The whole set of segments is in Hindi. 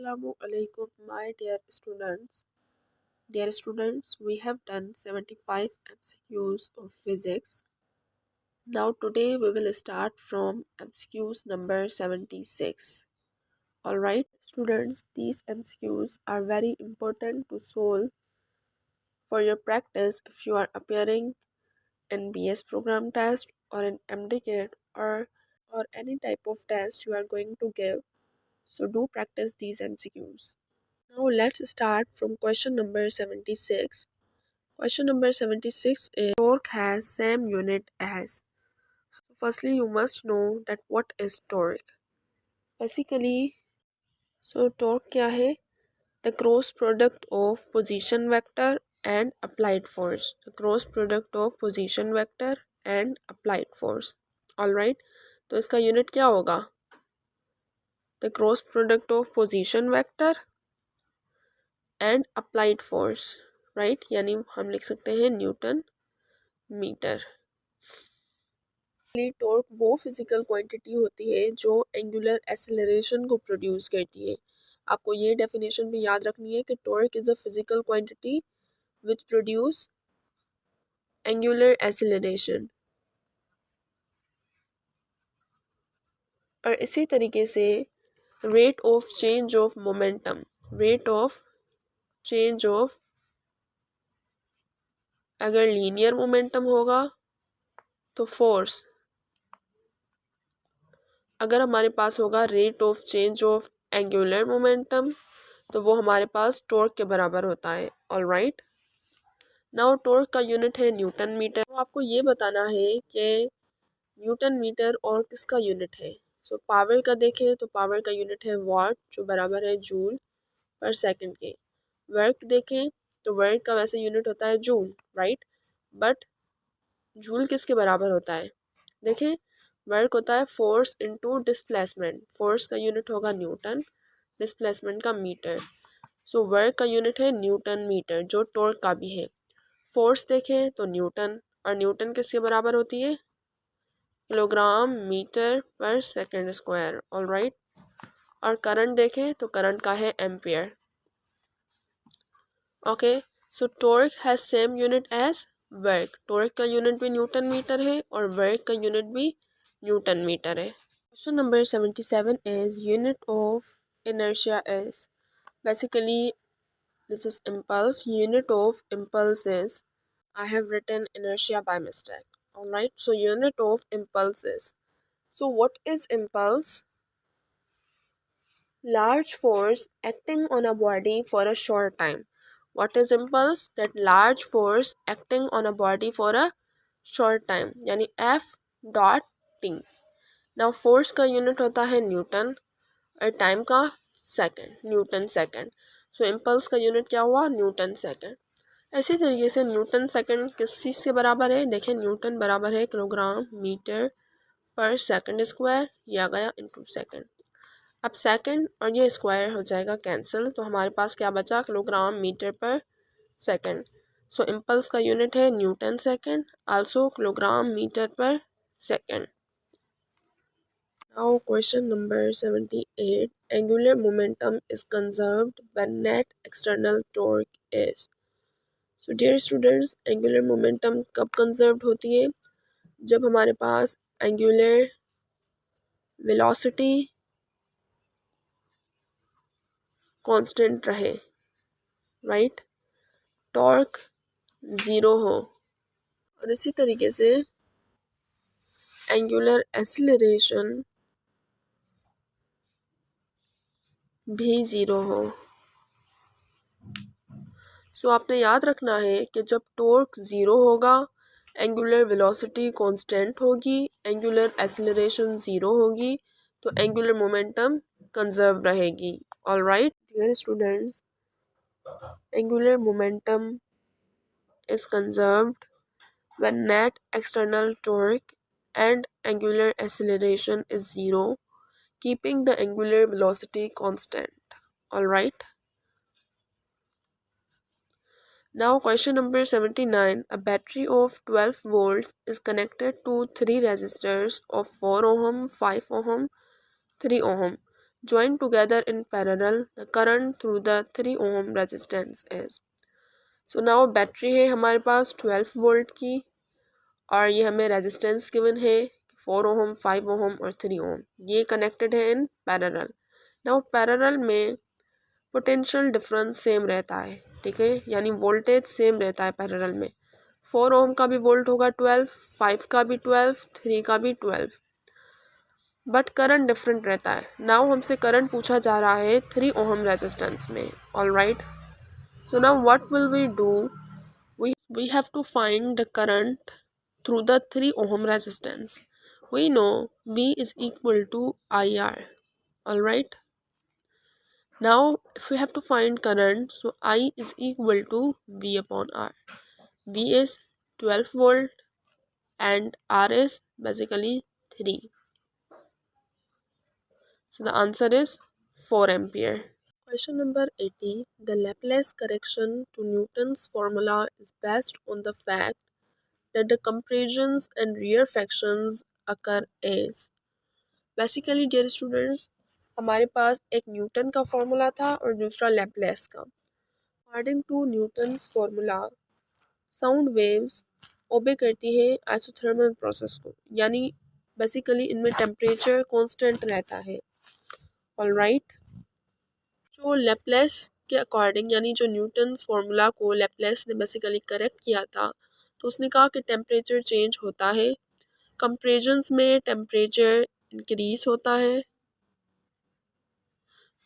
Assalamu alaikum, my dear students. Dear students, we have done 75 MCQs of physics. Now today we will start from MCQs number 76. Alright, students, these MCQs are very important to solve for your practice if you are appearing in BS program test or in MDCAT or any type of test you are going to give. So do practice these MCQs. Now let's start from question number 76. Question number 76 is torque has same unit as. So firstly you must know that what is torque. Basically, torque क्या है? The cross product of position vector and applied force. The cross product of position vector and applied force. Alright, तो इसका यूनिट क्या होगा? The cross product of position vector and applied force, right, यानी हम लिख सकते हैं न्यूटन मीटर। टॉर्क वो फिजिकल क्वांटिटी होती है जो एंगुलर एक्सेलरेशन को प्रोड्यूस करती है। आपको ये डेफिनेशन भी याद रखनी है कि torque is a physical quantity which produce angular acceleration. और इसी तरीके से rate of change of momentum, rate of change of, अगर लीनियर मोमेंटम होगा तो फोर्स, अगर हमारे पास होगा rate of change of angular momentum तो वो हमारे पास टॉर्क के बराबर होता है। ऑलराइट, नाउ टॉर्क का यूनिट है न्यूटन मीटर। तो आपको ये बताना है कि न्यूटन मीटर और किसका यूनिट है। सो पावर का देखें तो पावर का यूनिट है वाट, जो बराबर है जूल पर सेकंड के। वर्क देखें तो वर्क का वैसे यूनिट होता है जूल, राइट, बट जूल किसके बराबर होता है? देखें, वर्क होता है फोर्स इनटू डिस्प्लेसमेंट। फोर्स का यूनिट होगा न्यूटन, डिस्प्लेसमेंट का मीटर। सो वर्क का यूनिट है न्यूटन मीटर, जो टॉर्क का भी है। फोर्स देखें तो न्यूटन, और न्यूटन किसके बराबर होती है? Kilogram metre per second square. Alright, और करंट देखें तो करंट का है ampere. Okay, so torque has same unit as work. Torque का यूनिट भी न्यूटन मीटर है और वर्क का यूनिट भी न्यूटन मीटर है। Question number 77 is unit of inertia is. Basically this is impulse. Unit of impulse is, I have written inertia by mistake. Alright, so unit of impulse is, so what is impulse? Large force acting on a body for a short time. What is impulse? That large force acting on a body for a short time, यानी F dot T. Now force का यूनिट होता है न्यूटन और टाइम का second, Newton second. So impulse का यूनिट क्या हुआ? Newton second. इसी तरीके से न्यूटन सेकंड किस चीज़ के बराबर है? देखें, न्यूटन बराबर है kilogram metre per second square, या गया इनटू सेकंड। अब सेकंड और ये स्क्वायर हो जाएगा कैंसिल, तो हमारे पास क्या बचा? Kilogram metre per second. So impulse का यूनिट है newton second, also kilogram metre per second. Now question number 78. Angular momentum is conserved when net external torque is. So dear students, angular momentum कब conserved होती है? जब हमारे पास angular velocity constant रहे, right? Torque ज़ीरो हो, और इसी तरीके से angular acceleration भी ज़ीरो हो। सो आपने याद रखना है कि जब टॉर्क ज़ीरो होगा, एंगुलर वेलोसिटी कांस्टेंट होगी, एंगुलर एक्सेलरेशन ज़ीरो होगी, तो एंगुलर मोमेंटम कंजर्व रहेगी। Alright dear students, angular momentum is conserved when net external torque and angular acceleration is zero, keeping the angular velocity constant. Alright, now question number 79. A battery of 12 volts is connected to 3 resistors of 4 ohm, 5 ohm, 3 ohm. joined together in parallel, the current through the 3 ohm resistance is. So now battery है हमारे पास 12 वोल्ट की और ये हमें रेजिस्टेंस गिवन है 4 ओम 5 ओम और 3 ओम, ये कनेक्टेड है इन पैरेलल। नाउ पैरेलल में पोटेंशियल डिफरेंस सेम रहता है, ठीक है, यानी वोल्टेज सेम रहता है पैरेलल में। 4 ओम का भी वोल्ट होगा 12, 5 का भी 12, 3 का भी 12, बट करंट डिफरेंट रहता है। नाउ हमसे करंट पूछा जा रहा है 3 ओम रेजिस्टेंस में। Alright, so now what will we do, we have to find the current through the 3 ohm resistance. We know V is equal to IR. Alright, now if we have to find current, so I is equal to V upon R. V is 12 volt and R is basically 3. So the answer is 4 ampere. Question number 80. The Laplace correction to Newton's formula is based on the fact that the compressions and rarefactions occur as. Basically dear students, हमारे पास एक न्यूटन का फॉर्मूला था और दूसरा लैपलेस का। According to Newton's formula sound waves obey करती है आइसोथर्मल प्रोसेस को, यानी बेसिकली इनमें टेम्परेचर कांस्टेंट रहता है। ऑलराइट, जो लैपलेस के अकॉर्डिंग, यानी जो न्यूटन्स फॉर्मूला को लैपलेस ने बेसिकली करेक्ट किया था, तो उसने कहा कि टेम्परेचर चेंज होता है, कंप्रेशंस में टेम्परेचर इंक्रीज होता है,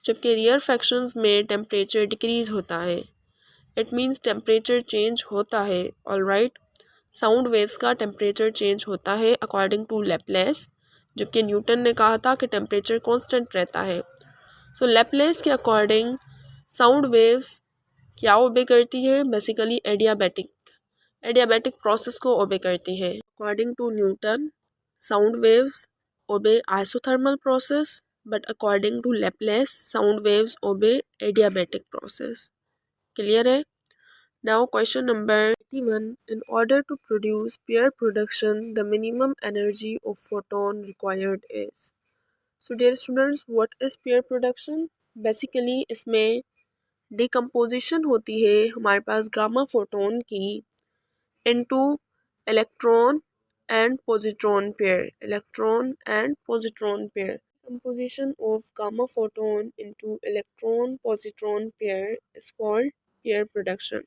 जबकि रियर फ्रैक्शंस में टेम्परेचर डिक्रीज होता है। इट मीन्स टेम्परेचर चेंज होता है। ऑलराइट, साउंड वेव्स का टेम्परेचर चेंज होता है अकॉर्डिंग टू लैपलेस, जबकि न्यूटन ने कहा था कि टेम्परेचर कांस्टेंट रहता है। सो लैपलेस के अकॉर्डिंग साउंड वेव्स क्या ओबे करती है, बेसिकली एडियाबैटिक प्रोसेस को ओबे करती है। According to Newton sound waves obey isothermal process, but according to Laplace sound waves obey adiabatic process. Clear है? Now question number 81. In order to produce pair production, the minimum energy of photon required is. So dear students, what is pair production? Basically इसमें decomposition होती है हमारे पास गामा फोटोन की into electron and positron pair. Composition of gamma photon into electron positron pair is called pair production.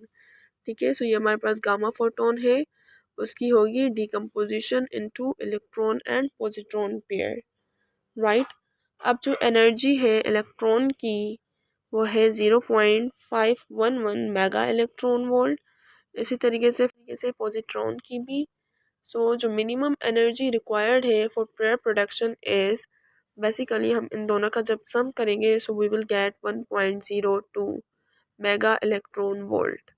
ठीक है, सो ये हमारे पास गामा फोटोन है, उसकी होगी decomposition into electron and positron pair. Right, अब जो एनर्जी है इलेक्ट्रॉन की वो है 0.511 मेगा इलेक्ट्रॉन वोल्ट। इसी तरीके से पॉजिट्रॉन की भी। सो जो मिनिमम एनर्जी रिक्वायर्ड है for pair production is, basically हम इन दोनों का जब सम करेंगे so we will get 1.02 mega electron volt.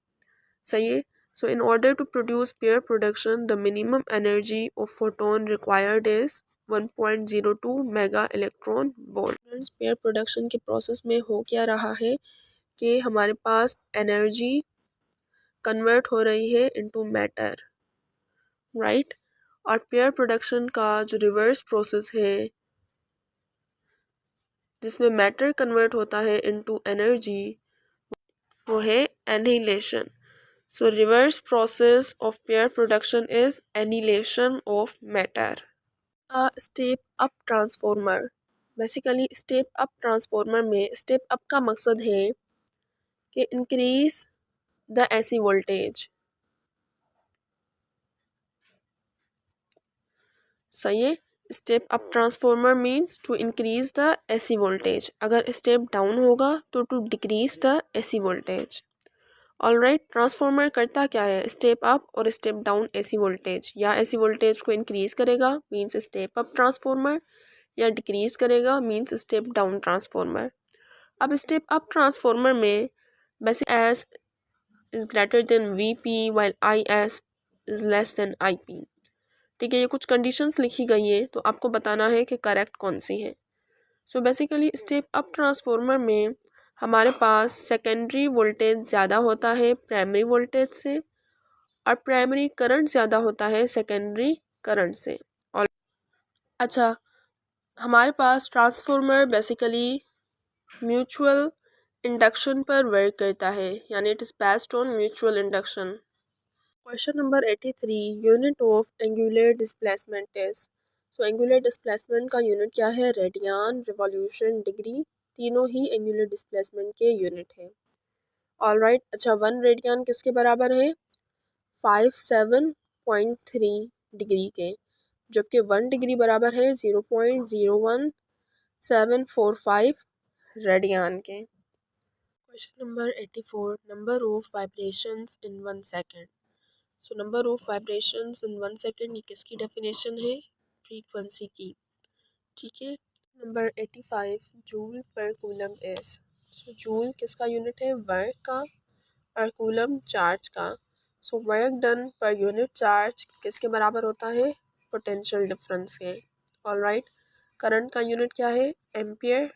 सही है, so in order to produce pair production the minimum energy of photon required is 1.02 mega electron volt. Pair production के प्रोसेस में हो क्या रहा है कि हमारे पास एनर्जी कन्वर्ट हो रही है इनटू मैटर। राइट, और पेयर प्रोडक्शन का जो रिवर्स प्रोसेस है जिसमें मैटर कन्वर्ट होता है इनटू एनर्जी, वो है annihilation. So reverse process of pair production is annihilation of matter. Step up transformer, basically step up transformer में स्टेप अप का मकसद है कि इंक्रीज द एसी वोल्टेज। सही है, step up transformer means to increase the AC voltage, अगर स्टेप डाउन होगा तो to decrease the AC voltage. Alright, transformer करता क्या है, स्टेप अप और स्टेप डाउन एसी वोल्टेज, या एसी वोल्टेज को इंक्रीज करेगा मीन्स स्टेप अप ट्रांसफॉर्मर, या डिक्रीज करेगा मीन्स स्टेप डाउन ट्रांसफॉर्मर। अब स्टेप अप ट्रांसफॉर्मर में basic S is greater than V P while I S is less then I P. ठीक है, ये कुछ कंडीशंस लिखी गई हैं, तो आपको बताना है कि करेक्ट कौन सी है। So basically step up transformer में हमारे पास सेकेंडरी वोल्टेज ज़्यादा होता है प्राइमरी वोल्टेज से, और प्राइमरी करंट ज़्यादा होता है सेकेंडरी करंट से। और अच्छा, हमारे पास ट्रांसफॉर्मर बेसिकली म्यूचुअल इंडक्शन पर वर्क करता है, यानी it is based on mutual induction. Question number 83, unit of angular displacement is. So angular displacement का यूनिट क्या है? रेडियन, रिवॉल्यूशन, डिग्री, तीनों ही एंगुलर डिस्प्लेसमेंट के यूनिट है। ऑलराइट, अच्छा 1 रेडियन किसके बराबर है? 57.3 डिग्री के, जबकि 1 डिग्री बराबर है 0.01745 रेडियन के। Question number 84, number of vibrations in 1 second. So number of vibrations in 1 second, ये किसकी डेफिनेशन है? फ्रीक्वेंसी की। ठीक है। नंबर 85, जूल पर कूलम इज। सो जूल किसका यूनिट है? वर्क का, और कूलम चार्ज का। So work done per unit charge किसके बराबर होता है? पोटेंशियल डिफरेंस के। ऑलराइट, करंट का यूनिट क्या है? एम्पियर,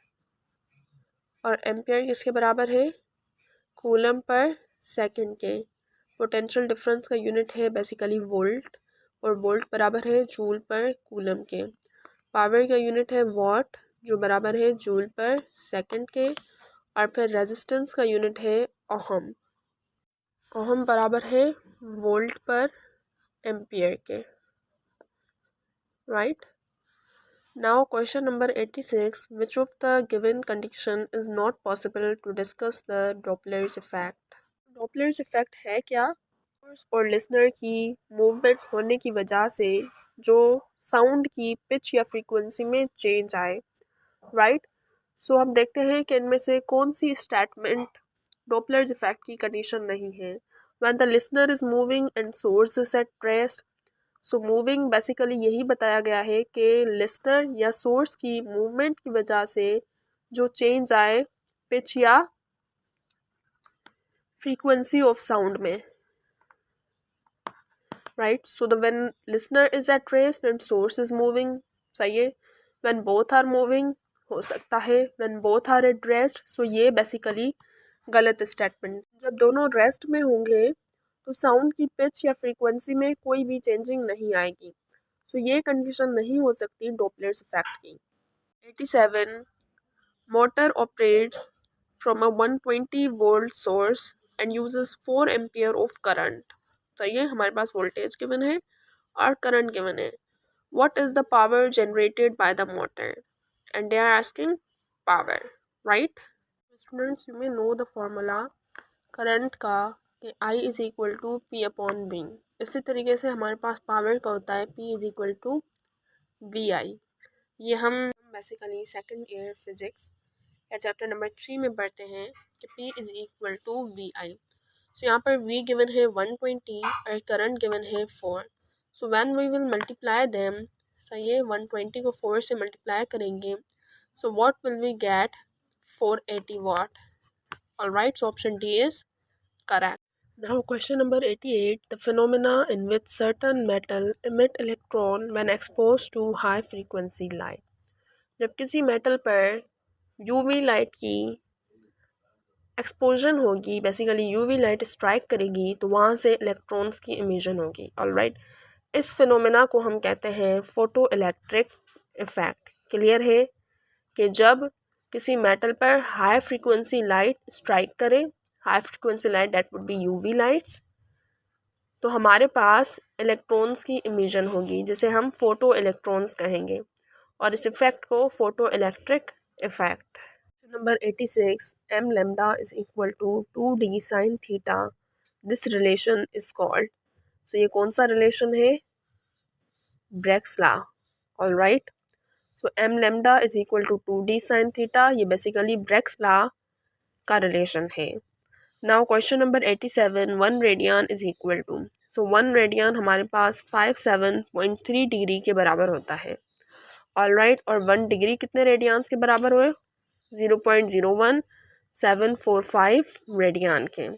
और एम्पियर किसके बराबर है? कूलम पर सेकंड के। पोटेंशियल डिफरेंस का यूनिट है बेसिकली वोल्ट, और वोल्ट बराबर है जूल पर कूलम के। पावर का यूनिट है वॉट, जो बराबर है जूल पर सेकंड के। और फिर रेजिस्टेंस का यूनिट है ओहम, ओहम बराबर है वोल्ट पर एम्पियर के। Right. Now question number 86, which of the given condition is not possible to discuss the Doppler's effect. Doppler's effect है क्या? और लिसनर की मूवमेंट होने की वजह से जो साउंड की पिच या फ्रीक्वेंसी में चेंज आए। राइट। सो हम देखते हैं कि इनमें से कौन सी स्टेटमेंट डॉपलर्स इफेक्ट की कंडीशन नहीं है। When the listener is moving and source is at rest. So moving basically यही बताया गया है कि लिसनर या सोर्स की मूवमेंट की वजह से जो चेंज आए पिच या फ्रीक्वेंसी ऑफ साउंड में। Right, so the when listener is at rest and source is moving, सही है। व्हेन बोथ आर मूविंग हो सकता है, when both are at rest, so ये बेसिकली गलत स्टेटमेंट। जब दोनों रेस्ट में होंगे तो साउंड की पिच या फ्रीक्वेंसी में कोई भी चेंजिंग नहीं आएगी। सो ये कंडीशन नहीं हो सकती डॉपलर्स इफेक्ट की। 87, motor operates from a 120 volt source and uses 4 ampere of current. सही है, हमारे पास वोल्टेज गिवन है और करंट गिवन है। What is the power generated by the motor, and they are asking power. Right students, you may know the formula current का कि I is equal to P upon V. इसी तरीके से हमारे पास पावर का होता है P is equal to V I. ये हम बेसिकली सेकेंड ईयर फिजिक्स या चैप्टर नंबर 3 में पढ़ते हैं कि P is equal to V I. So यहाँ पर V गिवन है 120 और करंट गिवन है 4। So when we will multiply them, सही है, 120 को 4 से मल्टीप्लाई करेंगे, so what will we get? 480 watt. Alright, so option D is correct. Now question number 88, the phenomena in which certain metal emit electron when exposed to high frequency light. जब किसी मेटल पर यूवी लाइट की एक्सपोजन होगी, बेसिकली यूवी लाइट स्ट्राइक करेगी, तो वहाँ से इलेक्ट्रॉन्स की इमिशन होगी। ऑलराइट, इस फिनोमेना को हम कहते हैं फोटो इलेक्ट्रिक इफेक्ट। क्लियर है कि जब किसी मेटल पर हाई फ्रीक्वेंसी लाइट स्ट्राइक करे, high frequency light that would be UV lights, तो हमारे पास इलेक्ट्रॉन्स की इमिशन होगी, जिसे हम फोटो इलेक्ट्रॉन्स कहेंगे, और इस इफेक्ट को photo electric effect. Number 86, m lambda is equal to 2d sin theta, this relation is called. So ये कौन सा रिलेशन है? Bragg's law. Alright, so m lambda is equal to 2d sin theta, ये बेसिकली ब्रैग्स लॉ का रिलेशन है। Now question number 87, 1 radian is equal to. So 1 radian हमारे पास 57.3 डिग्री के बराबर होता है। ऑलराइट, और 1 डिग्री कितने रेडियंस के बराबर हुए? 0.01745 रेडियन के।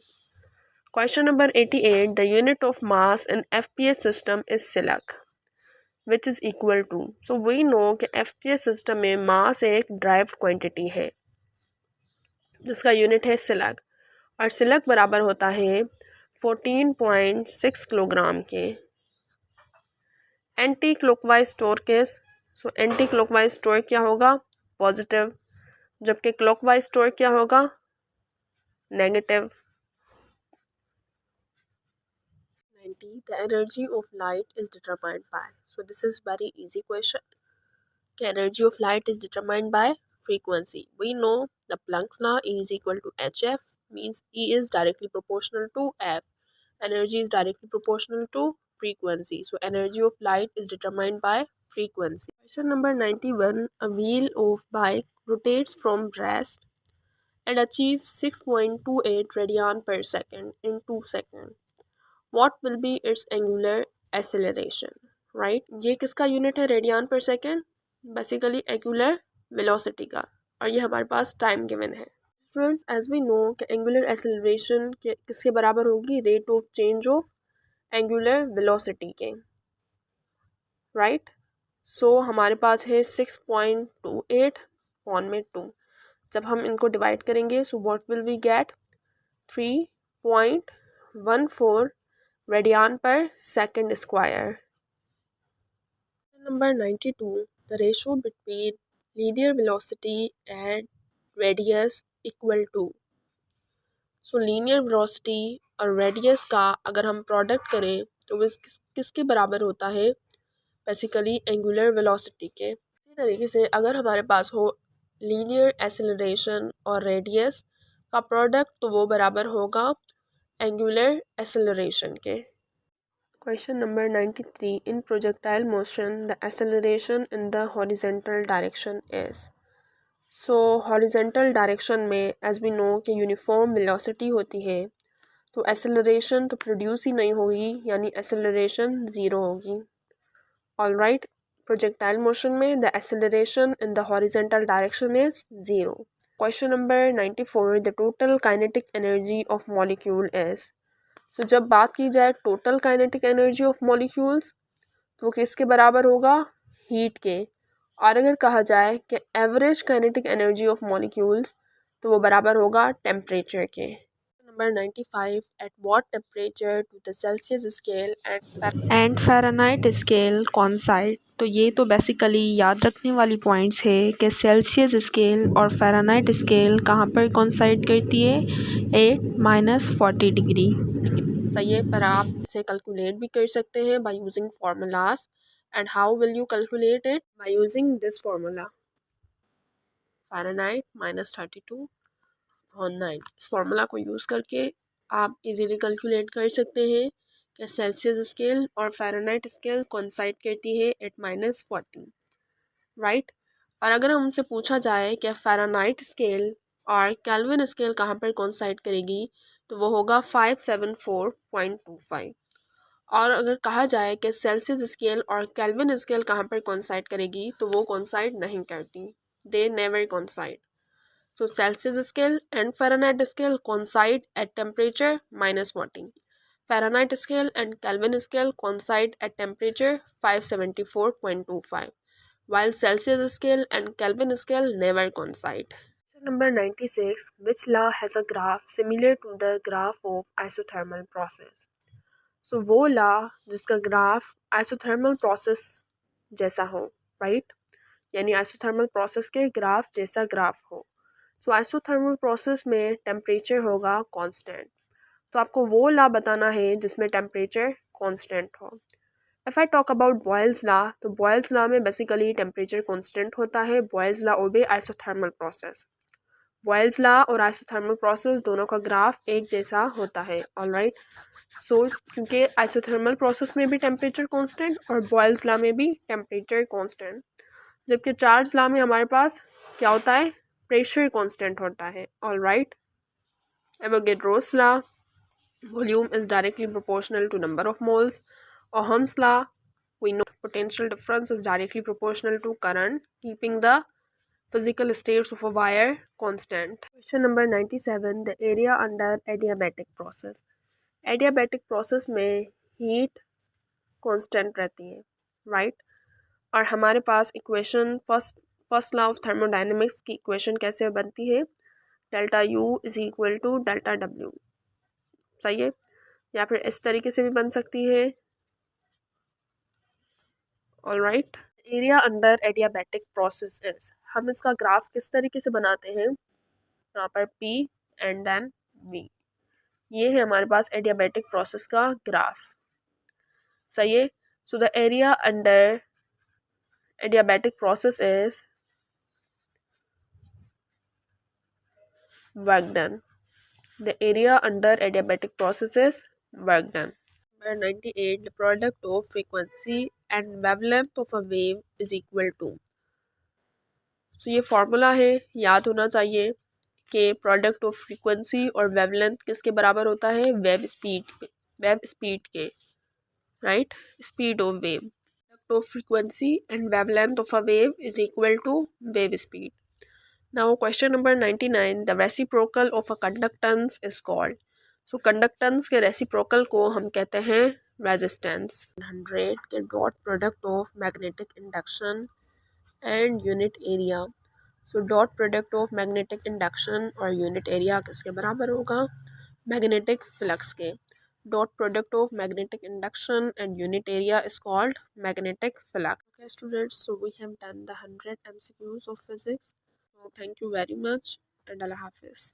Question number 88, the unit of mass in FPS system is slug which is equal to. So we know कि एफपीएस सिस्टम में मास एक ड्राइव्ड क्वांटिटी है जिसका यूनिट है सिलक, और सिलक बराबर होता है 14.6 किलोग्राम के। Anti clockwise torque is so anti clockwise torque क्या होगा, पॉजिटिव, जबकि क्लॉकवाइज टॉर्क क्या होगा, negative. 90. The energy of light is determined by. So this is very easy question. The energy of light is determined by frequency. We know the Planck's law, E is equal to hf, means E is directly proportional to f. Energy is directly proportional to frequency. So energy of light is determined by frequency. Question number 91. A wheel of bike rotates from rest and achieves 6.28 radian per second in 2 seconds. What will be its angular acceleration? Right? ये किसका यूनिट है, रेडियन पर सेकेंड, बेसिकली एंगुलर वेलोसिटी का, और ये हमारे पास टाइम गिवन है। स्टूडेंट्स, एज वी नो कि एंगुलर एक्सेलरेशन किसके बराबर होगी, rate of change of angular velocity के। राइट, सो हमारे पास है 6.28 अपॉन में 2। जब हम इनको डिवाइड करेंगे so what will we get, 3.14 radian per second square. Number 92. The ratio between linear velocity and radius equal to. So linear velocity और radius का अगर हम प्रोडक्ट करें तो वो किसके बराबर होता है, बेसिकली एंगुलर वेलोसिटी के। इसी तरीके से अगर हमारे पास हो लीनियर एक्सेलरेशन और रेडियस का प्रोडक्ट तो वो बराबर होगा एंगुलर एक्सेलरेशन के। Question number 93. In projectile motion, the acceleration in the horizontal direction is. So horizontal direction में as we know कि uniform velocity होती है, तो acceleration तो प्रोड्यूस ही नहीं होगी, यानी acceleration ज़ीरो होगी। Alright, projectile motion में the acceleration in the horizontal direction is 0. Question number 94. The total kinetic energy of molecule is. तो जब बात की जाए total kinetic energy of molecules तो किसके बराबर होगा, हीट के। और अगर कहा जाए कि average kinetic energy of molecules तो वो बराबर होगा टेम्परेचर के। Number 95. At what temperature to the Celsius scale and Fahrenheit scale coincide. तो ये तो बेसिकली याद रखने वाली पॉइंट्स है कि सेल्सियस स्केल और फ़ारेनहाइट स्केल कहाँ पर कोइंसाइड करती है, 8-40 डिग्री। सही है, पर आप इसे कैलकुलेट भी कर सकते हैं by using formulas. And how will you calculate it, by using this formula, Fahrenheit -32/9। इस फार्मूला को यूज़ करके आप इजीली कैलकुलेट कर सकते हैं कि सेल्सियस स्केल और फ़ारेनहाइट स्केल कोइंसाइड करती है एट -40। राइट, और अगर हमसे पूछा जाए कि फ़ारेनहाइट स्केल और केल्विन स्केल कहाँ पर कोइंसाइड करेगी तो वो होगा 574.25। और अगर कहा जाए कि सेल्सियस स्केल और केल्विन स्केल कहाँ पर कोइंसाइड करेगी तो वो कोइंसाइड नहीं करती, they never coincide. So Celsius scale and Fahrenheit scale coincide at temperature -40. Fahrenheit scale and kelvin scale coincide at temperature 574.25, while Celsius scale and Kelvin scale never coincide. Question number 96. Which law has a graph similar to the graph of isothermal process? So वो law जिसका ग्राफ isothermal process जैसा हो, right? यानी isothermal process के ग्राफ जैसा ग्राफ हो। So isothermal process में टेम्परेचर होगा constant, तो आपको वो law बताना है जिसमें टेम्परेचर constant हो। If I talk about Boyle's law, तो Boyle's law में बेसिकली टेम्परेचर कांस्टेंट होता है। Boyle's law obey isothermal process. Boyle's law और आइसोथर्मल प्रोसेस दोनों का ग्राफ एक जैसा होता है। ऑलराइट, सो क्योंकि आइसोथर्मल प्रोसेस में भी टेम्परेचर कांस्टेंट और Boyle's law में भी टेम्परेचर कांस्टेंट, जबकि चार्ल्स लॉ में हमारे पास क्या होता है, प्रेशर कांस्टेंट होता है। Alright, Avogadro's law, volume is directly proportional to number of moles. Ohm's law, we know potential difference is directly proportional to current, keeping the physical states of a wire constant. Question number 97. The area under adiabatic process. Adiabatic process में heat constant रहती है, right? और हमारे पास equation first law of thermodynamics की इक्वेशन कैसे बनती है, delta U is equal to delta W। सही है, या फिर इस तरीके से भी बन सकती है। Alright, area under adiabatic process is, हम इसका ग्राफ किस तरीके से बनाते हैं, यहाँ पर P एंड देन V, ये है हमारे पास एडियाबैटिक प्रोसेस का ग्राफ। सही है। So the area under adiabatic process is work done. The area under adiabatic process is work done. Number 98. The product of frequency and wavelength of a wave is equal to. So ये फॉर्मूला है, याद होना चाहिए कि प्रोडक्ट ऑफ फ्रीक्वेंसी और वेवलेंथ किसके बराबर होता है, वेव स्पीड के, right, speed of wave. Product of frequency and wavelength of a wave is equal to wave speed. Now question number 99, the reciprocal of a conductance is called. So conductance के reciprocal को हम कहते हैं resistance। 100 के dot product of magnetic induction and unit area. So dot product of magnetic induction और unit area किसके बराबर होगा, magnetic flux के। Dot product of magnetic induction and unit area is called magnetic flux. Okay students, so we have done the 100 MCQs of physics. Thank you very much and Allah Hafiz.